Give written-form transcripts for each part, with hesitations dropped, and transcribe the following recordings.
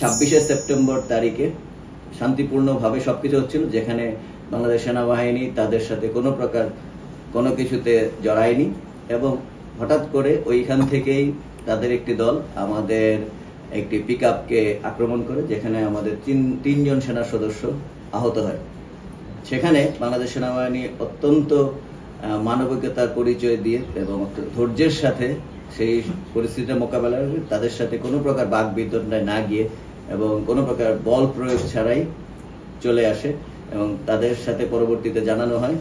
26 September তারিখে শান্তিপূর্ণভাবে সবকিছু হচ্ছিল, যেখানে বাংলাদেশ সেনাবাহিনী তাদের সাথে কোনো প্রকার কোনো কিছুতে জড়ায়নি এবং হঠাৎ করে ওইখান থেকেই তাদের একটি দল আমাদের একটি পিকআপকে আক্রমণ করে, যেখানে আমাদের তিনজন সেনা সদস্য আহত হয়। সেখানে বাংলাদেশ সেনাবাহিনী অত্যন্ত মানবিকতার পরিচয় দিয়ে এবং ধৈর্যের সাথে সেই পরিস্থিতিটা মোকাবেলা করে তাদের সাথে কোনো প্রকার বাকবিতণ্ডায় না গিয়ে এবং কোনো প্রকার বল প্রয়োগ ছাড়াই চলে আসে এবং তাদের সাথে পরবর্তীতে জানানো হয়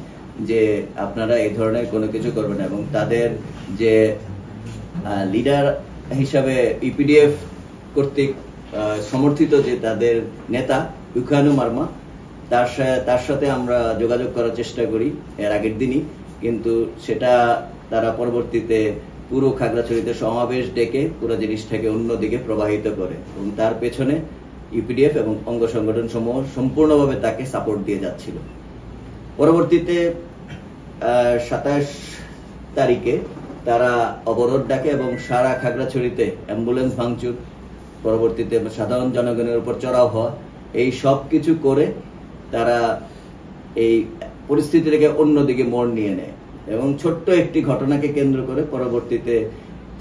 যে আপনারা এই ধরনের কোনো কিছু করবেন না। এবং তাদের যে লিডার হিসাবে ইপিডিএফ কর্তৃক সমর্থিত যে তাদের নেতা ইউখানু মার্মা, তার সাথে আমরা যোগাযোগ করার চেষ্টা করি এর আগের দিনই, কিন্তু সেটা তারা পরবর্তীতে পুরো খাগড়াছড়িতে সমাবেশ ডেকে পুরো জিনিসটাকে অন্যদিকে প্রবাহিত করে এবং তার পেছনে ইপিডিএফ এবং অঙ্গ সংগঠন সমূহ সম্পূর্ণভাবে তাকে সাপোর্ট দিয়ে যাচ্ছিল। পরবর্তীতে 27 তারিখে তারা অবরোধ ডাকে এবং সারা খাগড়াছড়িতে অ্যাম্বুলেন্স ভাঙচুর, পরবর্তীতে সাধারণ জনগণের উপর চড়াও হওয়া, এই সব কিছু করে তারা এই পরিস্থিতিটাকে অন্যদিকে মোড় নিয়ে নেয় এবং ছোট্ট একটি ঘটনাকে কেন্দ্র করে পরবর্তীতে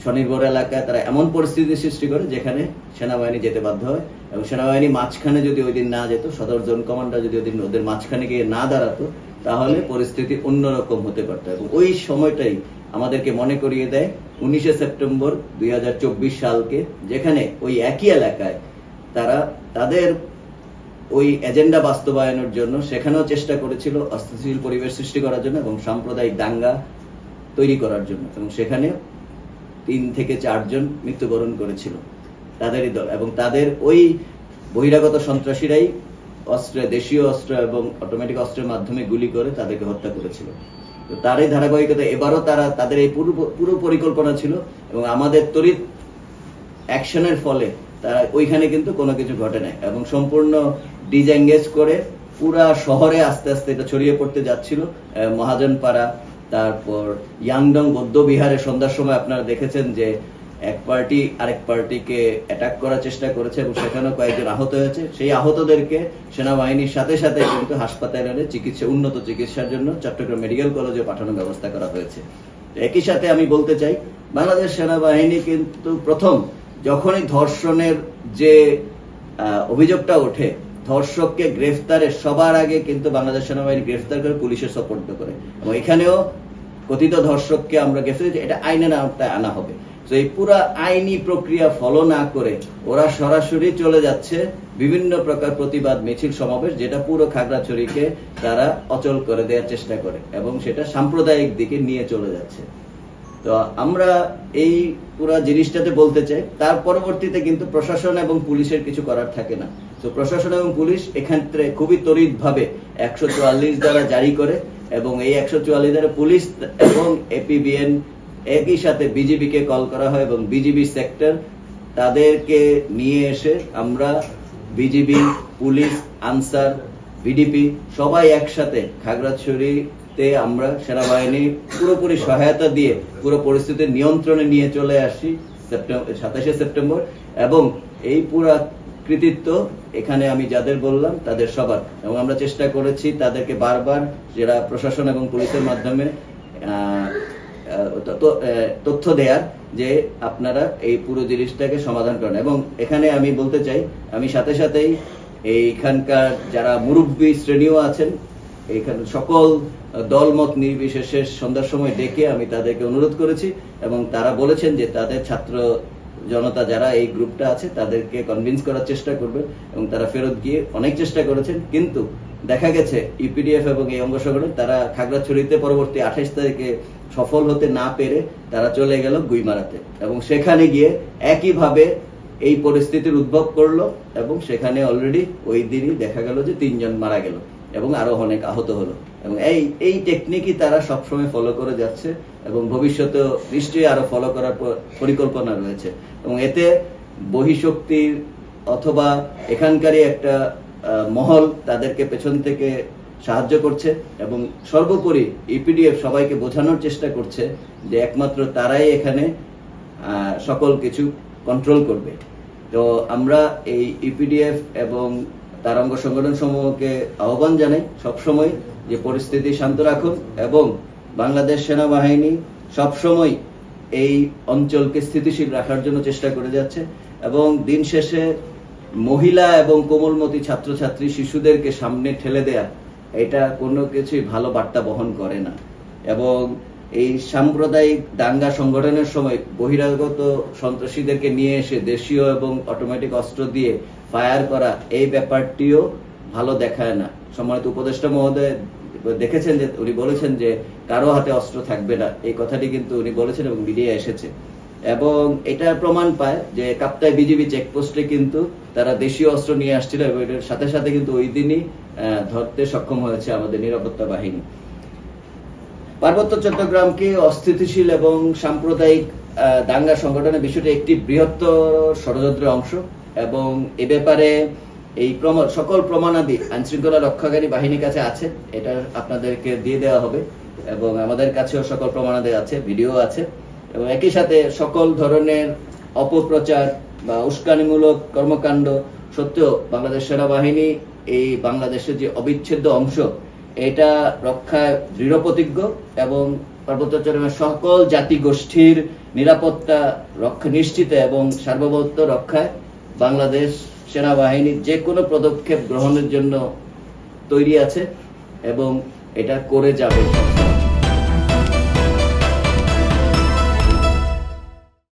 স্বনির্ভর এলাকায় তারা এমন পরিস্থিতি সৃষ্টি করে যেখানে সেনাবাহিনী যেতে বাধ্য হয় এবং সেনাবাহিনী মাঝখানে যদি ওই দিন না যেত, সদর জোন কমান্ডার যদি ওই দিন ওদের মাঝখানে গিয়ে না দাঁড়াতো, তাহলে পরিস্থিতি অন্যরকম হতে পারত। এবং ওই সময়টাই আমাদেরকে মনে করিয়ে দেয় 19 সেপ্টেম্বর 2024 সালকে, যেখানে ওই একই এলাকায় তারা তাদের ওই এজেন্ডা বাস্তবায়নের জন্য সেখানেও চেষ্টা করেছিল অস্থিতিশীল পরিবেশ সৃষ্টি করার জন্য এবং সাম্প্রদায়িক দাঙ্গা তৈরি করার জন্য, এবং সেখানে 3 থেকে 4 জন মৃত্যুবরণ করেছিল তাদেরই দল। এবং তাদের ওই বহিরাগত সন্ত্রাসীরাই দেশীয় অস্ত্র এবং অটোমেটিক অস্ত্রের মাধ্যমে গুলি করে তাদেরকে হত্যা করেছিল। তো তার এই ধারাবাহিকতা এবারও তাদের এই পুরো পরিকল্পনা ছিল এবং আমাদের তড়িৎ অ্যাকশনের ফলে তারা ওইখানে কিন্তু কোনো কিছু ঘটে নাই এবং সম্পূর্ণ ডিজএঙ্গেজ করে পুরা শহরে আস্তে আস্তে এটা ছড়িয়ে পড়তে যাচ্ছিল। মহাজনপাড়া, তারপর ইয়াংডং বৌদ্ধ বিহারে সন্ধ্যার সময় আপনারা দেখেছেন যে এক পার্টি আরেক পার্টিকে অ্যাটাক করার চেষ্টা করেছে এবং সেখানেও কয়েকজন আহত হয়েছে। সেই আহতদেরকে সেনাবাহিনীর সাথে সাথে কিন্তু হাসপাতালে উন্নত চিকিৎসার জন্য চট্টগ্রাম মেডিকেল কলেজে পাঠানোর ব্যবস্থা করা হয়েছে। একই সাথে আমি বলতে চাই, বাংলাদেশ সেনাবাহিনী কিন্তু প্রথম যখনই ধর্ষণের যে অভিযোগটা ওঠে, ধর্ষককে গ্রেফতারের সবার আগে কিন্তু বাংলাদেশ সেনাবাহিনী গ্রেফতার করে পুলিশের সোপর্দ করে এবং এখানেও কথিত ধর্ষককে আমরা গ্রেফতার, এটা আইনের আওতায় আনা হবে। তো এই পুরা আইনি প্রক্রিয়া ফলো না করে ওরা সরাসরি চলে যাচ্ছে বিভিন্ন প্রকার প্রতিবাদ মিছিল সমাবেশ, যেটা পুরো খাগড়াছড়িকে তারা অচল করে দেওয়ার চেষ্টা করে এবং সেটা সাম্প্রদায়িক দিকে নিয়ে চলে যাচ্ছে। তো আমরা এই পুরা জিনিসটাতে বলতে চাই, তার পরবর্তীতে কিন্তু প্রশাসন এবং পুলিশের কিছু করার থাকে না। তো প্রশাসন এবং পুলিশ এক্ষেত্রে খুবই তড়িৎভাবে 144 ধারা জারি করে এবং এই 144 ধারা পুলিশ এবং এপিবিএন একই সাথে বিজিবিকে কল করা হয় এবং বিজিবি সেক্টর তাদেরকে নিয়ে এসে আমরা বিজিবি, পুলিশ, আনসার, ভিডিপি সবাই একসাথে খাগড়াছড়িতে আমরা সেনাবাহিনী পুরোপুরি সহায়তা দিয়ে পুরো পরিস্থিতি নিয়ন্ত্রণে নিয়ে চলে আসি 27 সেপ্টেম্বর। এবং এই পুরা কৃতিত্ব এখানে আমি যাদের বললাম তাদের সবার, এবং আমরা চেষ্টা করেছি তাদেরকে বারবার যারা প্রশাসন এবং পুলিশের মাধ্যমে তথ্য দেয়ার যে আপনারা এই পুরো জিনিসটাকে সমাধান করেন। এবং এখানে আমি বলতে চাই, আমি সাথে সাথেই এইখানকার যারা মুরব্বী শ্রেণীও আছেন, এইখানে সকল দলমত নির্বিশেষে সন্ধ্যার সময় ডেকে আমি তাদেরকে অনুরোধ করেছি এবং তারা বলেছেন যে তাদের ছাত্র জনতা যারা এই গ্রুপটা আছে তাদেরকে কনভিন্স করার চেষ্টা করবে এবং তারা ফেরত গিয়ে অনেক চেষ্টা করেছেন, কিন্তু দেখা গেছে ইপিডিএফ এবং এই অঙ্গ সংগঠন তারা খাগড়াছড়িতে পরবর্তী 28 তারিখে সফল হতে না পেরে তারা চলে গেল গুইমারাতে এবং সেখানে গিয়ে একইভাবে এই পরিস্থিতির উদ্ভব করলো এবং সেখানে অলরেডি ওই দিনই দেখা গেল যে 3 জন মারা গেল এবং আরো অনেক আহত হলো। এবং এই টেকনিকই তারা সবসময় ফলো করে যাচ্ছে এবং ভবিষ্যতে নিশ্চয়ই আরো ফলো করার পরিকল্পনা রয়েছে। এবং এতে বহিঃশক্তির অথবা এখানকারই একটা মহল তাদেরকে পেছন থেকে সাহায্য করছে এবং সর্বোপরি ইপিডিএফ সবাইকে বোঝানোর চেষ্টা করছে যে একমাত্র তারাই এখানে সকল কিছু কন্ট্রোল করবে। তো আমরা এই ইপিডিএফ এবং তার অঙ্গ সংগঠন সমূহকে আহ্বান জানাই সবসময় যে পরিস্থিতি শান্ত রাখুন, এবং বাংলাদেশ সেনাবাহিনী সবসময় এই অঞ্চলকে স্থিতিশীল রাখার জন্য চেষ্টা করে যাচ্ছে, এবং দিন শেষে মহিলা এবং কোমলমতি ছাত্রছাত্রী শিশুদেরকে সামনে ঠেলে দেয়া এটা কোনো কিছুই ভালো বার্তা বহন করে না। এবং এই সাম্প্রদায়িক দাঙ্গা সংগঠনের সময় বহিরাগত সন্ত্রাসীদেরকে নিয়ে এসে দেশীয় এবং অটোমেটিক অস্ত্র দিয়ে ফায়ার করা, এই ব্যাপারটিও ভালো দেখায় না। সম্মানিত উপদেষ্টা মহোদয় দেখেছেন যে উনি বলেছেন যে কারো হাতে অস্ত্র থাকবে না, এই কথাটি কিন্তু উনি বলেছেন এবং মিডিয়ায় এসেছে, এবং এটা প্রমাণ পায় যে কাপ্তাই বিজিবি চেকপোস্টে কিন্তু তারা দেশীয় অস্ত্র নিয়ে আসছিল, এবং এটার সাথে সাথে কিন্তু ওই দিনই ধরতে সক্ষম হয়েছে আমাদের নিরাপত্তা বাহিনী। পার্বত্য চট্টগ্রামকে অস্থিতিশীল এবং সাম্প্রদায়িক দাঙ্গা সংগঠনের বিষয়টি একটি বৃহত্তর ষড়যন্ত্রের অংশ, এবং এ ব্যাপারে এই সকল প্রমাণাদি আইনশৃঙ্খলা রক্ষাকারী বাহিনীর কাছে আছে, এটা আপনাদেরকে দিয়ে দেওয়া হবে, এবং আমাদের কাছেও সকল প্রমাণাদি আছে, ভিডিও আছে, এবং একই সাথে সকল ধরনের অপপ্রচার বা উস্কানিমূলক কর্মকাণ্ড সত্ত্বেও বাংলাদেশ সেনাবাহিনী এই বাংলাদেশের যে অবিচ্ছেদ্য অংশ এটা রক্ষায় দৃঢ় প্রতিজ্ঞ, এবং পার্বত্য চট্টগ্রামের সকল জাতি গোষ্ঠীর নিরাপত্তা রক্ষা নিশ্চিত এবং সার্বভৌমত্ব রক্ষায় বাংলাদেশ সেনাবাহিনী যে কোনো পদক্ষেপ গ্রহণের জন্য তৈরি আছে, এবং এটা করে যাবে।